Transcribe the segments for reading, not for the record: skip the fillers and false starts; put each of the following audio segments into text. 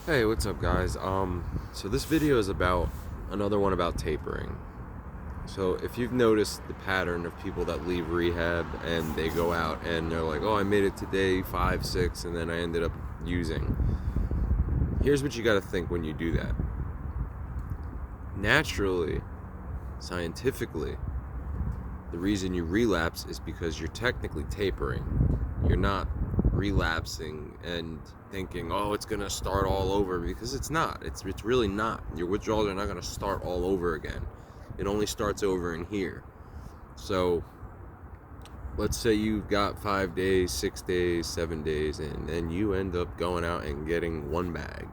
Hey, what's up, guys? So this video is about another one about tapering. So if you've noticed the pattern of people that leave rehab and they go out and they're like, "Oh, I made it to day 5, 6, and then I ended up using." Here's what you got to think when you do that. Naturally, scientifically, the reason you relapse is because you're technically tapering. You're not relapsing and thinking, "Oh, it's gonna start all over," because it's not. It's really not. Your withdrawals are not gonna start all over again. It only starts over in here. So let's say you've got 5 days, 6 days, 7 days, and then you end up going out and getting one bag.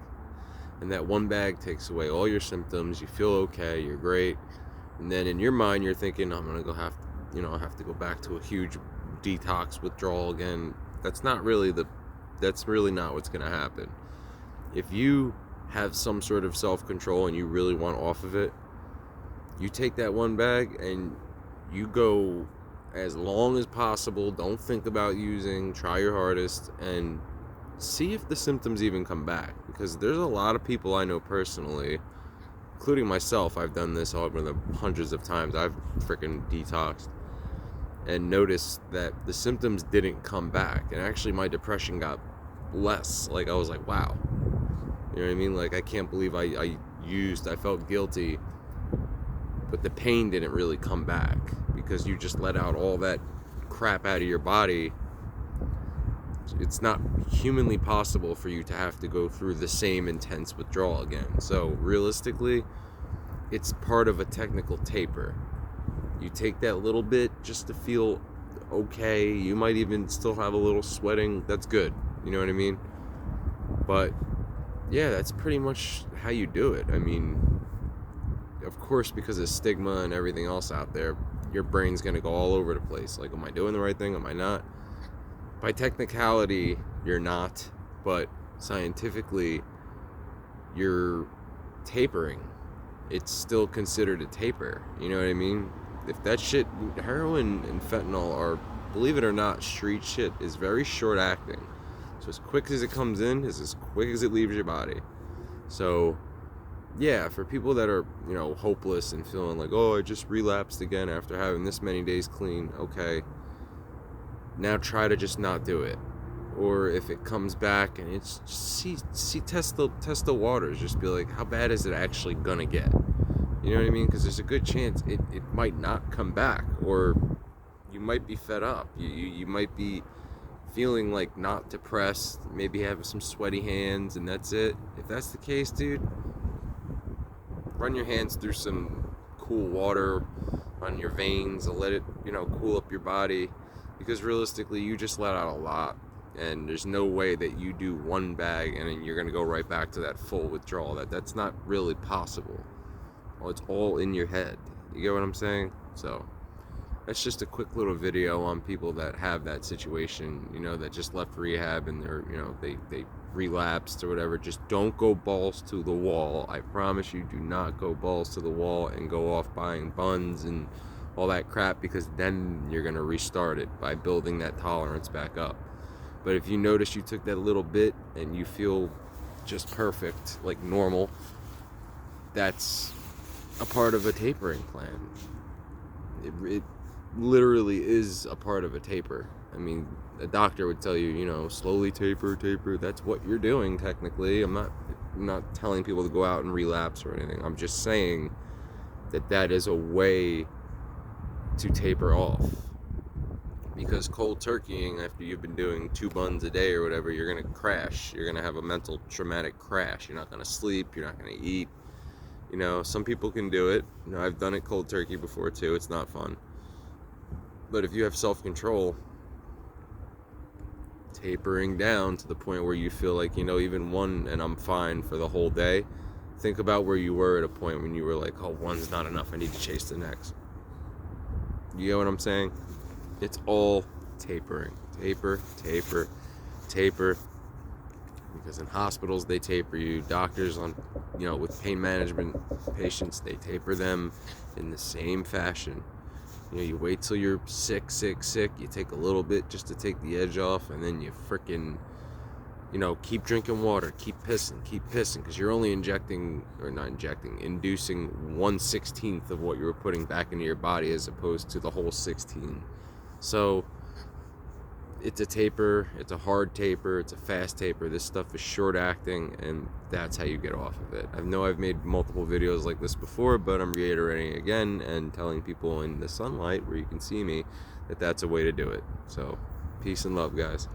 And that one bag takes away all your symptoms. You feel okay. You're great. And then in your mind, you're thinking, "I'm gonna go I have to go back to a huge detox withdrawal again." That's really not what's gonna happen. If you have some sort of self-control and you really want off of it, you take that one bag and you go as long as possible. Don't think about using. Try your hardest and see if the symptoms even come back. Because there's a lot of people I know personally, including myself. I've done this over the hundreds of times. I've freaking detoxed and noticed that the symptoms didn't come back. And actually, my depression got less. Like, I was like, wow. You know what I mean? Like, I can't believe I felt guilty, but the pain didn't really come back because you just let out all that crap out of your body. It's not humanly possible for you to have to go through the same intense withdrawal again. So realistically, it's part of a technical taper. You take that little bit just to feel okay. You might even still have a little sweating. That's good. You know what I mean? But yeah, that's pretty much how you do it. I mean, of course, because of stigma and everything else out there, your brain's going to go all over the place. Like, am I doing the right thing? Am I not? By technicality, you're not. But scientifically, you're tapering. It's still considered a taper. You know what I mean? If that shit, heroin and fentanyl are, believe it or not, street shit, is very short acting. So as quick as it comes in is as quick as it leaves your body. So yeah, for people that are, hopeless and feeling like, "Oh, I just relapsed again after having this many days clean," okay, now try to just not do it. Or if it comes back and it's just test the waters. Just be like, how bad is it actually gonna get? You know what I mean? Because there's a good chance it might not come back, or you might be fed up. You might be feeling like not depressed, maybe have some sweaty hands, and that's it. If that's the case, dude, run your hands through some cool water on your veins and let it, cool up your body. Because realistically, you just let out a lot, and there's no way that you do one bag and then you're gonna go right back to that full withdrawal. That's not really possible. Well, it's all in your head. You get what I'm saying? So that's just a quick little video on people that have that situation, that just left rehab and they're, they relapsed or whatever. Just don't go balls to the wall. I promise you, do not go balls to the wall and go off buying buns and all that crap, because then you're going to restart it by building that tolerance back up. But if you notice you took that little bit and you feel just perfect, like normal, that's a part of a tapering plan. It literally is a part of a taper. I mean, a doctor would tell you, slowly taper. That's what you're doing technically. I'm not telling people to go out and relapse or anything. I'm just saying that is a way to taper off. Because cold turkeying after you've been doing 2 buns a day or whatever, you're going to crash. You're going to have a mental traumatic crash. You're not going to sleep. You're not going to eat. Some people can do it. I've done it cold turkey before too. It's not fun. But if you have self-control, tapering down to the point where you feel like, even one and I'm fine for the whole day. Think about where you were at a point when you were like, "Oh, one's not enough. I need to chase the next." You get what I'm saying? It's all tapering. Taper. Because in hospitals, they taper you. Doctors with pain management patients, they taper them in the same fashion. You wait till you're sick. You take a little bit just to take the edge off, and then you freaking you know, keep drinking water, keep pissing, because you're only injecting, or not injecting, inducing 1/16 of what you were putting back into your body as opposed to the whole 16. So it's a taper, it's a hard taper, it's a fast taper. This stuff is short acting, and that's how you get off of it. I know I've made multiple videos like this before, but I'm reiterating again and telling people in the sunlight where you can see me that that's a way to do it. So peace and love, guys.